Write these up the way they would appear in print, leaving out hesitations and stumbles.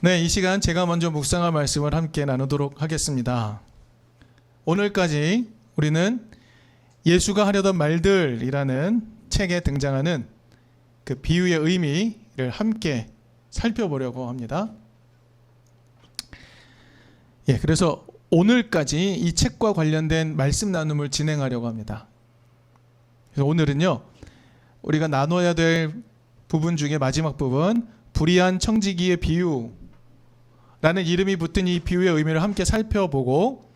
네, 이 시간 제가 먼저 묵상할 말씀을 함께 나누도록 하겠습니다. 오늘까지 우리는 예수가 하려던 말들이라는 책에 등장하는 그 비유의 의미를 함께 살펴보려고 합니다. 그래서 오늘까지 이 책과 관련된 말씀 나눔을 진행하려고 합니다. 그래서 오늘은요, 우리가 나눠야 될 부분 중에 마지막 부분, 불의한 청지기의 비유라는 이름이 붙은 이 비유의 의미를 함께 살펴보고,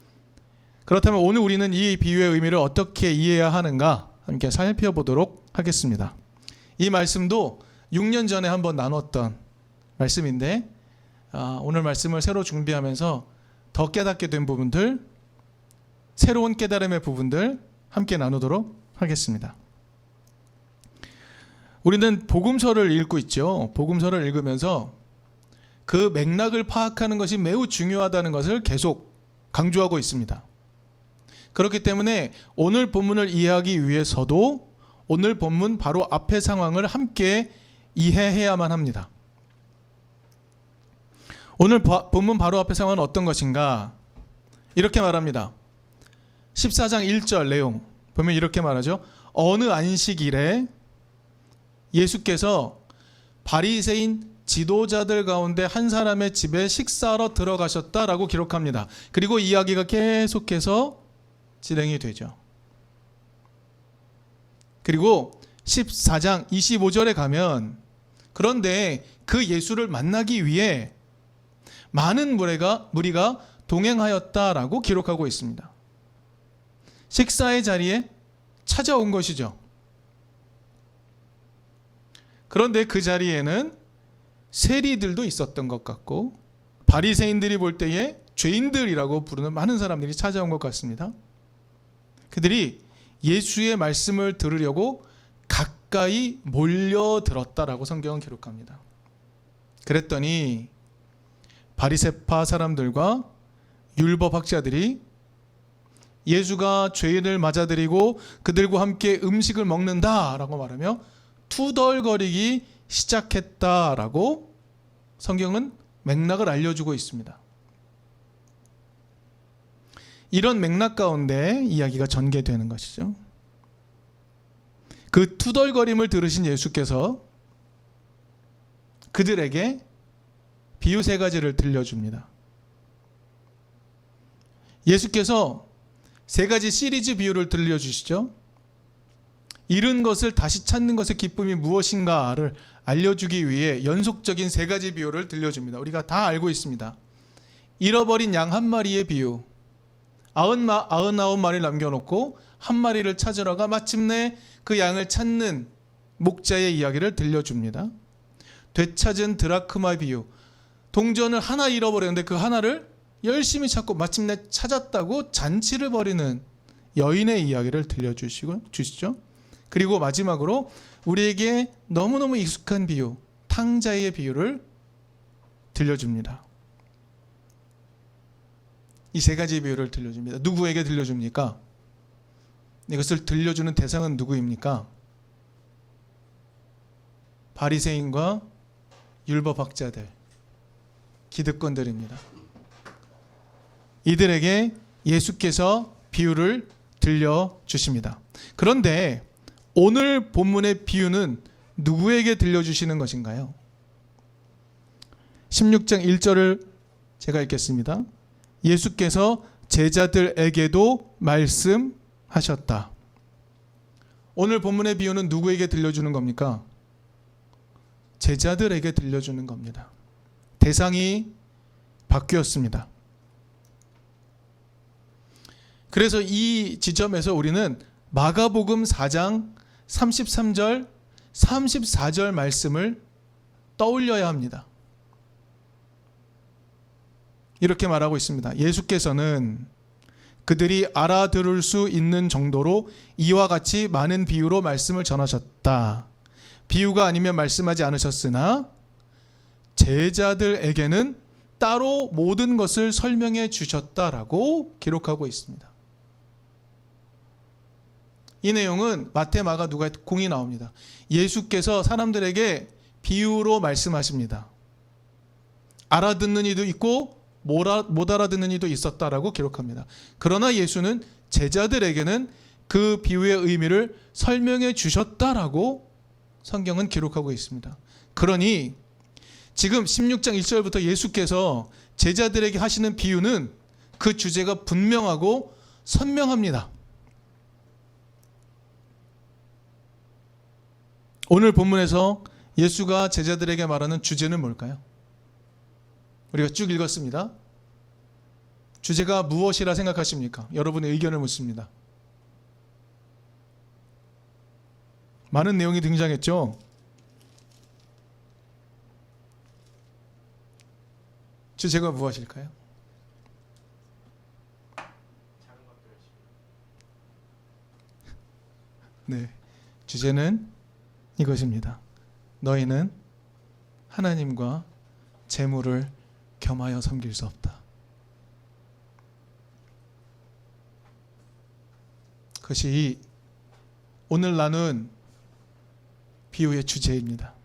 그렇다면 오늘 우리는 이 비유의 의미를 어떻게 이해해야 하는가 함께 살펴보도록 하겠습니다. 이 말씀도 6년 전에 한번 나눴던 말씀인데, 오늘 말씀을 새로 준비하면서 더 깨닫게 된 부분들, 새로운 깨달음의 부분들 함께 나누도록 하겠습니다. 우리는 복음서를 읽고 있죠. 복음서를 읽으면서 그 맥락을 파악하는 것이 매우 중요하다는 것을 계속 강조하고 있습니다. 그렇기 때문에 오늘 본문을 이해하기 위해서도 오늘 본문 바로 앞의 상황을 함께 이해해야만 합니다. 오늘 본문 바로 앞의 상황은 어떤 것인가? 이렇게 말합니다. 14장 1절 내용 보면 이렇게 말하죠. 어느 안식일에 예수께서 바리새인 지도자들 가운데 한 사람의 집에 식사하러 들어가셨다라고 기록합니다. 그리고 이야기가 계속해서 진행이 되죠. 그리고 14장 25절에 가면 그런데 그 예수를 만나기 위해 많은 무리가 동행하였다라고 기록하고 있습니다. 식사의 자리에 찾아온 것이죠. 그런데 그 자리에는 세리들도 있었던 것 같고 바리새인들이 볼 때에 죄인들이라고 부르는 많은 사람들이 찾아온 것 같습니다. 그들이 예수의 말씀을 들으려고 가까이 몰려들었다라고 성경은 기록합니다. 그랬더니 바리새파 사람들과 율법학자들이 예수가 죄인을 맞아들이고 그들과 함께 음식을 먹는다라고 말하며 투덜거리기 시작했다라고 성경은 맥락을 알려주고 있습니다. 이런 맥락 가운데 이야기가 전개되는 것이죠. 그 투덜거림을 들으신 예수께서 그들에게 비유 3가지를 들려줍니다. 예수께서 3가지 시리즈 비유를 들려주시죠. 잃은 것을 다시 찾는 것의 기쁨이 무엇인가를 알려주기 위해 연속적인 3가지 비유를 들려줍니다. 우리가 다 알고 있습니다. 잃어버린 양 한 마리의 비유, 99마리를 남겨놓고 한 마리를 찾으러가 마침내 그 양을 찾는 목자의 이야기를 들려줍니다. 되찾은 드라크마 비유, 동전을 하나 잃어버렸는데 그 하나를 열심히 찾고 마침내 찾았다고 잔치를 벌이는 여인의 이야기를 들려주시죠. 그리고 마지막으로 우리에게 너무너무 익숙한 비유, 탕자의 비유를 들려줍니다. 이 3가지 비유를 들려줍니다. 누구에게 들려줍니까? 이것을 들려주는 대상은 누구입니까? 바리새인과 율법학자들, 기득권들입니다. 이들에게 예수께서 비유를 들려주십니다. 그런데 오늘 본문의 비유는 누구에게 들려주시는 것인가요? 16장 1절을 제가 읽겠습니다. 예수께서 제자들에게도 말씀하셨다. 오늘 본문의 비유는 누구에게 들려주는 겁니까? 제자들에게 들려주는 겁니다. 대상이 바뀌었습니다. 그래서 이 지점에서 우리는 마가복음 4장 33절, 34절 말씀을 떠올려야 합니다. 이렇게 말하고 있습니다. 예수께서는 그들이 알아들을 수 있는 정도로 이와 같이 많은 비유로 말씀을 전하셨다. 비유가 아니면 말씀하지 않으셨으나 제자들에게는 따로 모든 것을 설명해 주셨다라고 기록하고 있습니다. 이 내용은 마태, 마가, 누가 공이 나옵니다. 예수께서 사람들에게 비유로 말씀하십니다. 알아듣는 이도 있고 못 알아듣는 이도 있었다라고 기록합니다. 그러나 예수는 제자들에게는 그 비유의 의미를 설명해 주셨다라고 성경은 기록하고 있습니다. 그러니 지금 16장 1절부터 예수께서 제자들에게 하시는 비유는 그 주제가 분명하고 선명합니다. 오늘 본문에서 예수가 제자들에게 말하는 주제는 뭘까요? 우리가 쭉 읽었습니다. 주제가 무엇이라 생각하십니까? 여러분의 의견을 묻습니다. 많은 내용이 등장했죠. 주제가 무엇일까요? 네, 주제는 이것입니다. 너희는 하나님과 재물을 겸하여 섬길 수 없다. 그것이 오늘 나눈 비유의 주제입니다.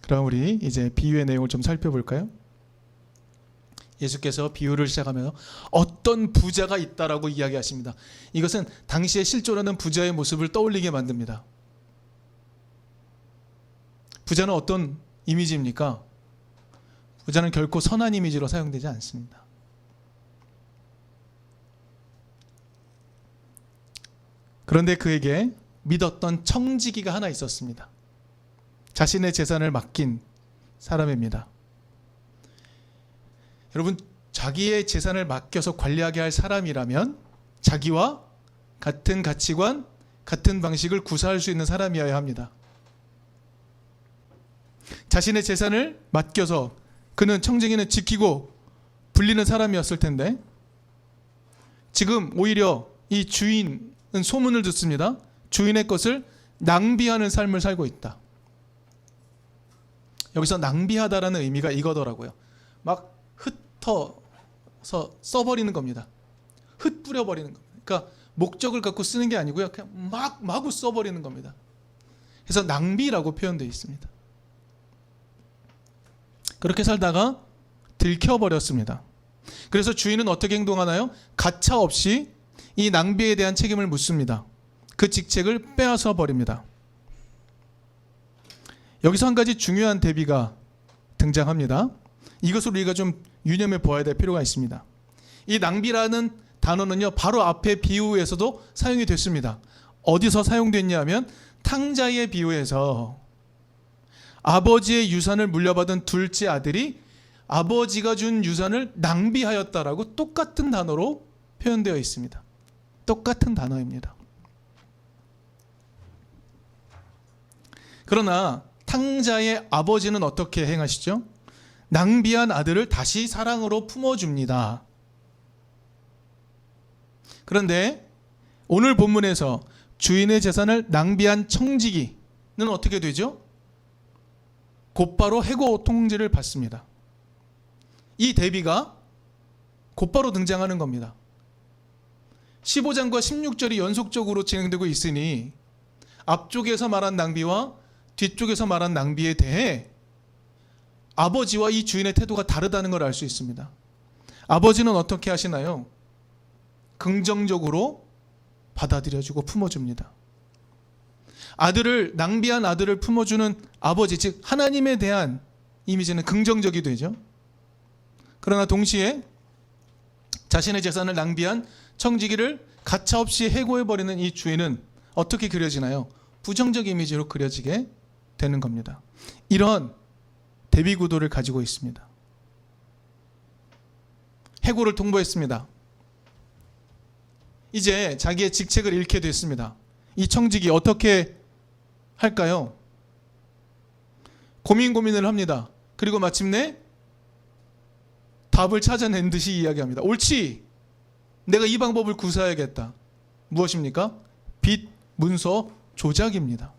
그럼 우리 이제 비유의 내용을 좀 살펴볼까요? 예수께서 비유를 시작하며 어떤 부자가 있다라고 이야기하십니다. 이것은 당시에 실존하는 부자의 모습을 떠올리게 만듭니다. 부자는 어떤 이미지입니까? 부자는 결코 선한 이미지로 사용되지 않습니다. 그런데 그에게 믿었던 청지기가 하나 있었습니다. 자신의 재산을 맡긴 사람입니다. 여러분, 자기의 재산을 맡겨서 관리하게 할 사람이라면 자기와 같은 가치관, 같은 방식을 구사할 수 있는 사람이어야 합니다. 자신의 재산을 맡겨서 그는 청지기는 지키고 불리는 사람이었을 텐데 지금 오히려 이 주인은 소문을 듣습니다. 주인의 것을 낭비하는 삶을 살고 있다. 여기서 낭비하다라는 의미가 이거더라고요. 막 흩어서 써버리는 겁니다. 흩뿌려버리는 겁니다. 그러니까 목적을 갖고 쓰는 게 아니고요. 그냥 마구 써버리는 겁니다. 그래서 낭비라고 표현되어 있습니다. 그렇게 살다가 들켜버렸습니다. 그래서 주인은 어떻게 행동하나요? 가차없이 이 낭비에 대한 책임을 묻습니다. 그 직책을 빼앗아 버립니다. 여기서 한 가지 중요한 대비가 등장합니다. 이것을 우리가 좀 유념해 보아야 될 필요가 있습니다. 이 낭비라는 단어는요, 바로 앞에 비유에서도 사용이 됐습니다. 어디서 사용됐냐 하면 탕자의 비유에서 아버지의 유산을 물려받은 둘째 아들이 아버지가 준 유산을 낭비하였다라고 똑같은 단어로 표현되어 있습니다. 똑같은 단어입니다. 그러나 탕자의 아버지는 어떻게 행하시죠? 낭비한 아들을 다시 사랑으로 품어줍니다. 그런데 오늘 본문에서 주인의 재산을 낭비한 청지기는 어떻게 되죠? 곧바로 해고 통지를 받습니다. 이 대비가 곧바로 등장하는 겁니다. 15장과 16절이 연속적으로 진행되고 있으니 앞쪽에서 말한 낭비와 뒤쪽에서 말한 낭비에 대해 아버지와 이 주인의 태도가 다르다는 걸 알 수 있습니다. 아버지는 어떻게 하시나요? 긍정적으로 받아들여주고 품어줍니다. 낭비한 아들을 품어주는 아버지, 즉 하나님에 대한 이미지는 긍정적이 되죠. 그러나 동시에 자신의 재산을 낭비한 청지기를 가차없이 해고해버리는 이 주인은 어떻게 그려지나요? 부정적 이미지로 그려지게 되는 겁니다. 이런 대비 구도를 가지고 있습니다. 해고를 통보했습니다. 이제 자기의 직책을 잃게 됐습니다. 이 청지기 어떻게 할까요? 고민을 합니다. 그리고 마침내 답을 찾아낸 듯이 이야기합니다. 옳지! 내가 이 방법을 구사해야겠다. 무엇입니까? 빚 문서 조작입니다.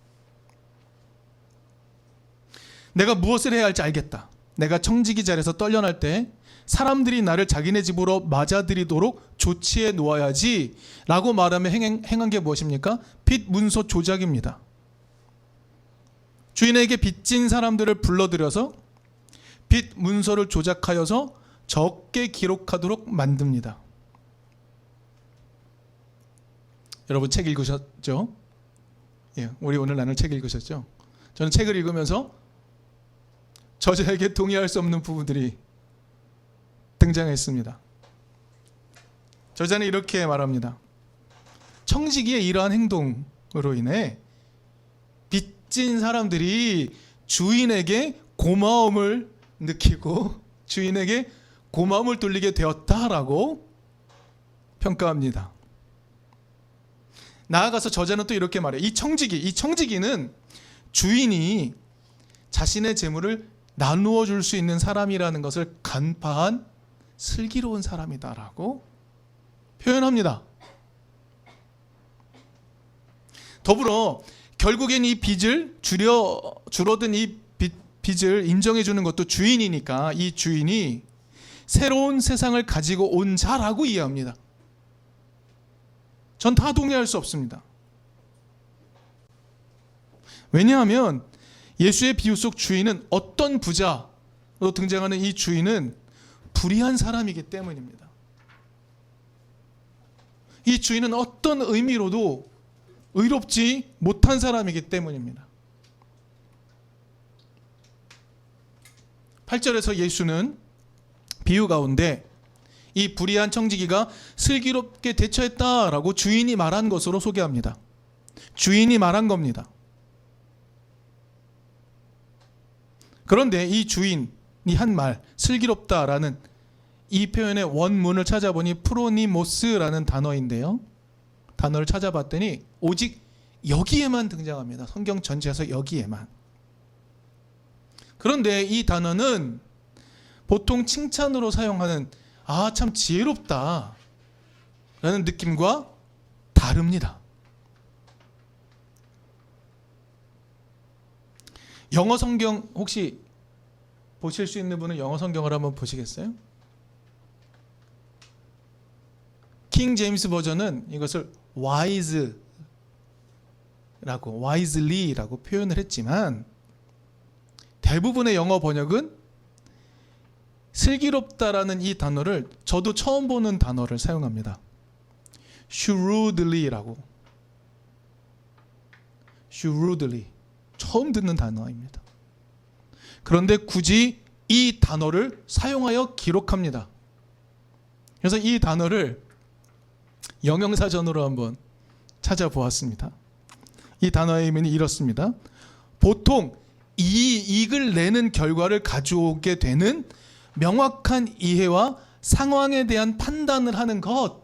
내가 무엇을 해야 할지 알겠다. 내가 청지기 자리에서 떨려날 때 사람들이 나를 자기네 집으로 맞아들이도록 조치해 놓아야지 라고 말하며 행한 게 무엇입니까? 빚 문서 조작입니다. 주인에게 빚진 사람들을 불러들여서 빚 문서를 조작하여서 적게 기록하도록 만듭니다. 여러분 책 읽으셨죠? 예, 우리 오늘 나눌 책 읽으셨죠? 저는 책을 읽으면서 저자에게 동의할 수 없는 부분들이 등장했습니다. 저자는 이렇게 말합니다. 청지기의 이러한 행동으로 인해 빚진 사람들이 주인에게 고마움을 느끼고 주인에게 고마움을 돌리게 되었다라고 평가합니다. 나아가서 저자는 또 이렇게 말해요. 이 청지기는 주인이 자신의 재물을 나누어 줄 수 있는 사람이라는 것을 간파한 슬기로운 사람이다라고 표현합니다. 더불어 결국엔 이 빚을 줄어든 이 빚을 인정해 주는 것도 주인이니까 이 주인이 새로운 세상을 가지고 온 자라고 이해합니다. 전 다 동의할 수 없습니다. 왜냐하면 예수의 비유 속 주인은 어떤 부자로 등장하는 이 주인은 불의한 사람이기 때문입니다. 이 주인은 어떤 의미로도 의롭지 못한 사람이기 때문입니다. 8절에서 예수는 비유 가운데 이 불의한 청지기가 슬기롭게 대처했다라고 주인이 말한 것으로 소개합니다. 주인이 말한 겁니다. 그런데 이 주인이 한 말, 슬기롭다라는 이 표현의 원문을 찾아보니 프로니모스라는 단어인데요. 단어를 찾아봤더니 오직 여기에만 등장합니다. 성경 전체에서 여기에만. 그런데 이 단어는 보통 칭찬으로 사용하는 참 지혜롭다 라는 느낌과 다릅니다. 영어 성경 혹시 보실 수 있는 분은 영어 성경을 한번 보시겠어요? 킹 제임스 버전은 이것을 wisely라고 표현을 했지만 대부분의 영어 번역은 슬기롭다라는 이 단어를 저도 처음 보는 단어를 사용합니다. shrewdly 처음 듣는 단어입니다. 그런데 굳이 이 단어를 사용하여 기록합니다. 그래서 이 단어를 영영사전으로 한번 찾아보았습니다. 이 단어의 의미는 이렇습니다. 보통 이익을 내는 결과를 가져오게 되는 명확한 이해와 상황에 대한 판단을 하는 것,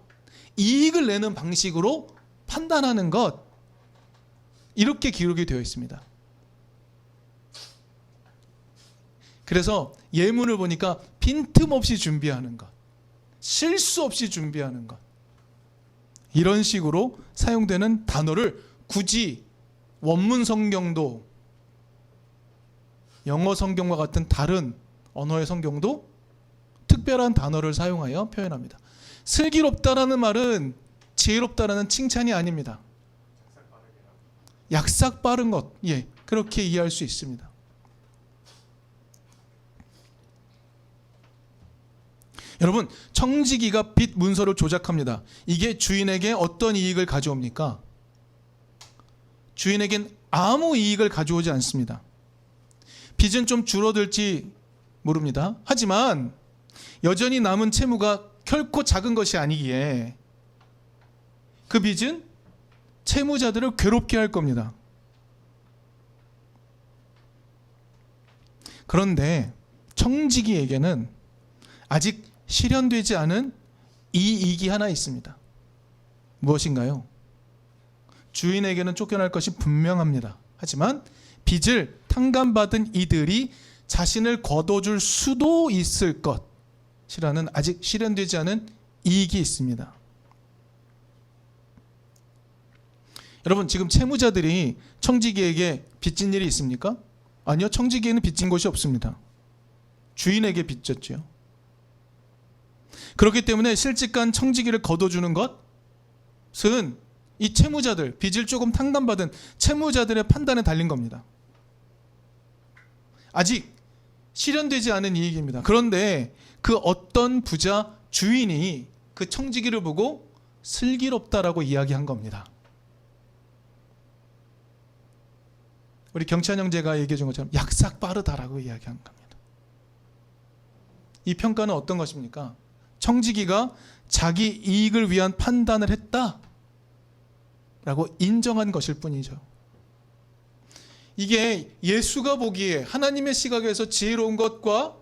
이익을 내는 방식으로 판단하는 것, 이렇게 기록이 되어 있습니다. 그래서 예문을 보니까 빈틈없이 준비하는 것, 실수 없이 준비하는 것, 이런 식으로 사용되는 단어를 굳이 원문 성경도 영어 성경과 같은 다른 언어의 성경도 특별한 단어를 사용하여 표현합니다. 슬기롭다라는 말은 지혜롭다라는 칭찬이 아닙니다. 약삭 빠른 것, 그렇게 이해할 수 있습니다. 여러분, 청지기가 빚 문서를 조작합니다. 이게 주인에게 어떤 이익을 가져옵니까? 주인에겐 아무 이익을 가져오지 않습니다. 빚은 좀 줄어들지 모릅니다. 하지만 여전히 남은 채무가 결코 작은 것이 아니기에 그 빚은 채무자들을 괴롭게 할 겁니다. 그런데 청지기에게는 아직 실현되지 않은 이익이 하나 있습니다. 무엇인가요? 주인에게는 쫓겨날 것이 분명합니다. 하지만 빚을 탕감받은 이들이 자신을 거둬줄 수도 있을 것이라는 아직 실현되지 않은 이익이 있습니다. 여러분, 지금 채무자들이 청지기에게 빚진 일이 있습니까? 아니요, 청지기에는 빚진 것이 없습니다. 주인에게 빚졌죠. 그렇기 때문에 실직한 청지기를 거둬주는 것은 이 채무자들, 빚을 조금 탕감받은 채무자들의 판단에 달린 겁니다. 아직 실현되지 않은 이익입니다. 그런데 그 어떤 부자 주인이 그 청지기를 보고 슬기롭다라고 이야기한 겁니다. 우리 경찬 형제가 얘기해 준 것처럼 약삭 빠르다라고 이야기한 겁니다. 이 평가는 어떤 것입니까? 청지기가 자기 이익을 위한 판단을 했다라고 인정한 것일 뿐이죠. 이게 예수가 보기에 하나님의 시각에서 지혜로운 것과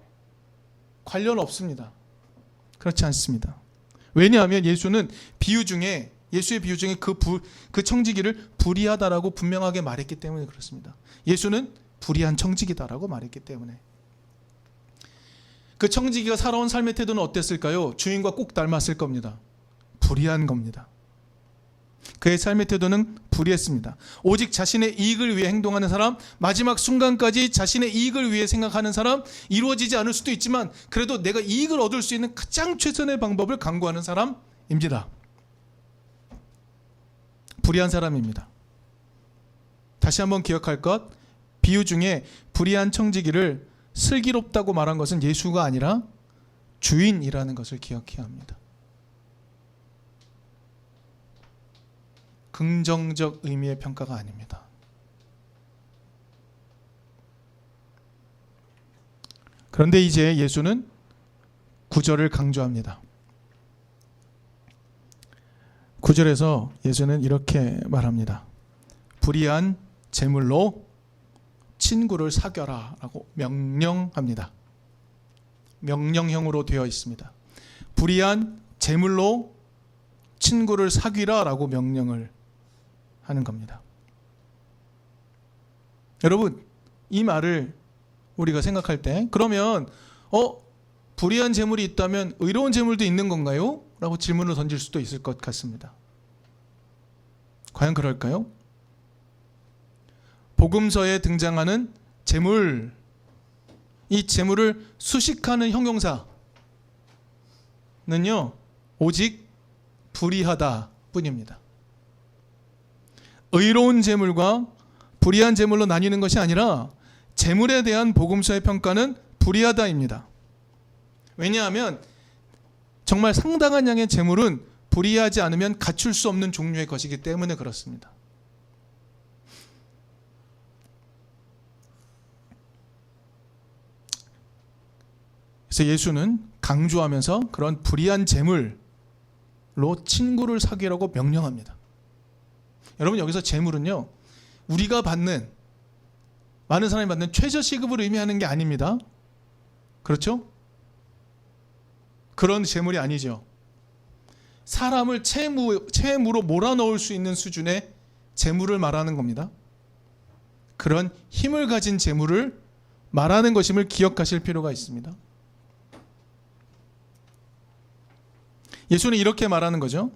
관련 없습니다. 그렇지 않습니다. 왜냐하면 예수는 예수의 비유 중에 그 청지기를 불의하다라고 분명하게 말했기 때문에 그렇습니다. 예수는 불의한 청지기다라고 말했기 때문에. 그 청지기가 살아온 삶의 태도는 어땠을까요? 주인과 꼭 닮았을 겁니다. 불의한 겁니다. 그의 삶의 태도는 불의했습니다. 오직 자신의 이익을 위해 행동하는 사람, 마지막 순간까지 자신의 이익을 위해 생각하는 사람, 이루어지지 않을 수도 있지만 그래도 내가 이익을 얻을 수 있는 가장 최선의 방법을 강구하는 사람입니다. 불의한 사람입니다. 다시 한번 기억할 것, 비유 중에 불의한 청지기를 슬기롭다고 말한 것은 예수가 아니라 주인이라는 것을 기억해야 합니다. 긍정적 의미의 평가가 아닙니다. 그런데 이제 예수는 9절을 강조합니다. 9절에서 예수는 이렇게 말합니다. 불의한 재물로 친구를 사겨라 라고 명령합니다. 명령형으로 되어 있습니다. 불의한 재물로 친구를 사귀라 라고 명령을 하는 겁니다. 여러분, 이 말을 우리가 생각할 때 그러면 불의한 재물이 있다면 의로운 재물도 있는 건가요? 라고 질문을 던질 수도 있을 것 같습니다. 과연 그럴까요? 복음서에 등장하는 재물, 이 재물을 수식하는 형용사는요 오직 불의하다 뿐입니다. 의로운 재물과 불의한 재물로 나뉘는 것이 아니라 재물에 대한 복음서의 평가는 불의하다입니다. 왜냐하면 정말 상당한 양의 재물은 불의하지 않으면 갖출 수 없는 종류의 것이기 때문에 그렇습니다. 그래서 예수는 강조하면서 그런 불의한 재물로 친구를 사귀라고 명령합니다. 여러분, 여기서 재물은요, 우리가 받는, 많은 사람이 받는 최저시급을 의미하는 게 아닙니다. 그렇죠? 그런 재물이 아니죠. 사람을 채무로 몰아넣을 수 있는 수준의 재물을 말하는 겁니다. 그런 힘을 가진 재물을 말하는 것임을 기억하실 필요가 있습니다. 예수는 이렇게 말하는 거죠.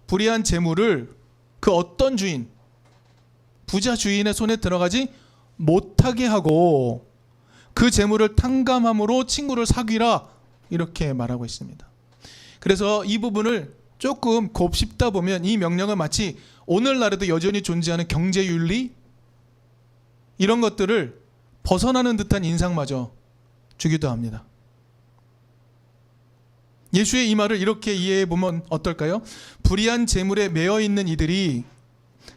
불의한 재물을 그 어떤 주인, 부자 주인의 손에 들어가지 못하게 하고 그 재물을 탕감함으로 친구를 사귀라, 이렇게 말하고 있습니다. 그래서 이 부분을 조금 곱씹다 보면 이 명령은 마치 오늘날에도 여전히 존재하는 경제윤리, 이런 것들을 벗어나는 듯한 인상마저 주기도 합니다. 예수의 이 말을 이렇게 이해해 보면 어떨까요? 불의한 재물에 매여 있는 이들이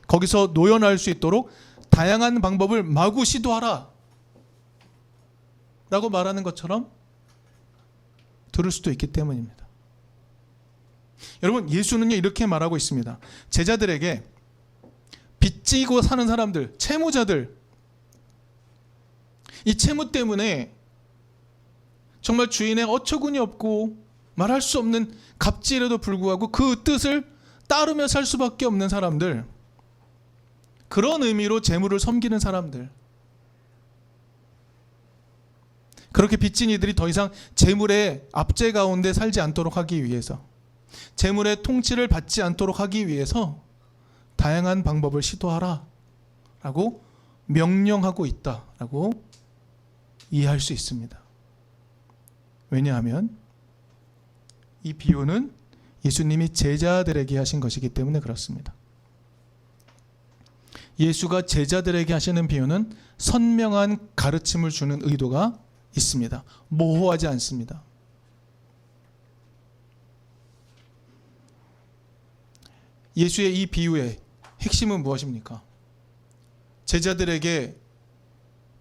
거기서 노연할 수 있도록 다양한 방법을 마구 시도하라 라고 말하는 것처럼 들을 수도 있기 때문입니다. 여러분, 예수는요 이렇게 말하고 있습니다. 제자들에게 빚지고 사는 사람들, 채무자들, 이 채무 때문에 정말 주인의 어처구니 없고 말할 수 없는 갑질에도 불구하고 그 뜻을 따르며 살 수밖에 없는 사람들, 그런 의미로 재물을 섬기는 사람들, 그렇게 빚진 이들이 더 이상 재물의 압제 가운데 살지 않도록 하기 위해서, 재물의 통치를 받지 않도록 하기 위해서 다양한 방법을 시도하라 라고 명령하고 있다 라고 이해할 수 있습니다. 왜냐하면 이 비유는 예수님이 제자들에게 하신 것이기 때문에 그렇습니다. 예수가 제자들에게 하시는 비유는 선명한 가르침을 주는 의도가 있습니다. 모호하지 않습니다. 예수의 이 비유의 핵심은 무엇입니까? 제자들에게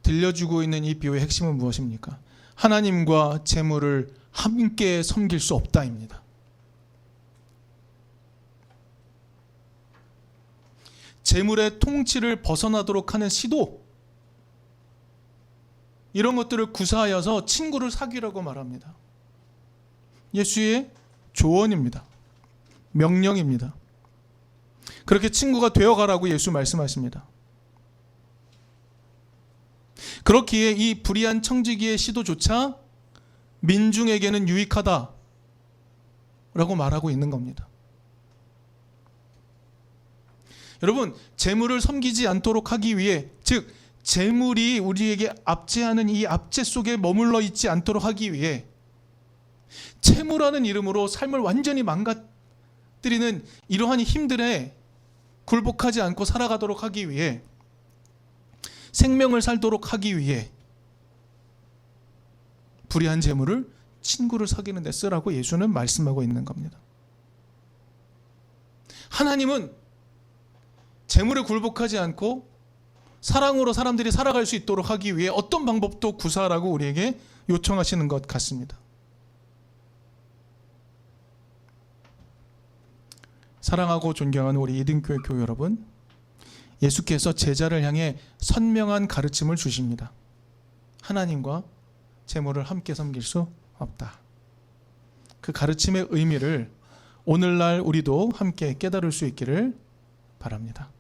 들려주고 있는 이 비유의 핵심은 무엇입니까? 하나님과 재물을 함께 섬길 수 없다입니다. 재물의 통치를 벗어나도록 하는 시도, 이런 것들을 구사하여서 친구를 사귀라고 말합니다. 예수의 조언입니다. 명령입니다. 그렇게 친구가 되어가라고 예수 말씀하십니다. 그렇기에 이 불의한 청지기의 시도조차 민중에게는 유익하다라고 말하고 있는 겁니다. 여러분, 재물을 섬기지 않도록 하기 위해, 즉 재물이 우리에게 압제하는 이 압제 속에 머물러 있지 않도록 하기 위해 채무라는 이름으로 삶을 완전히 망가뜨리는 이러한 힘들에 굴복하지 않고 살아가도록 하기 위해, 생명을 살도록 하기 위해 불의한 재물을 친구를 사귀는 데 쓰라고 예수는 말씀하고 있는 겁니다. 하나님은 재물에 굴복하지 않고 사랑으로 사람들이 살아갈 수 있도록 하기 위해 어떤 방법도 구사하라고 우리에게 요청하시는 것 같습니다. 사랑하고 존경하는 우리 이든교회 교회 여러분, 예수께서 제자를 향해 선명한 가르침을 주십니다. 하나님과 재물을 함께 섬길 수 없다. 그 가르침의 의미를 오늘날 우리도 함께 깨달을 수 있기를 바랍니다.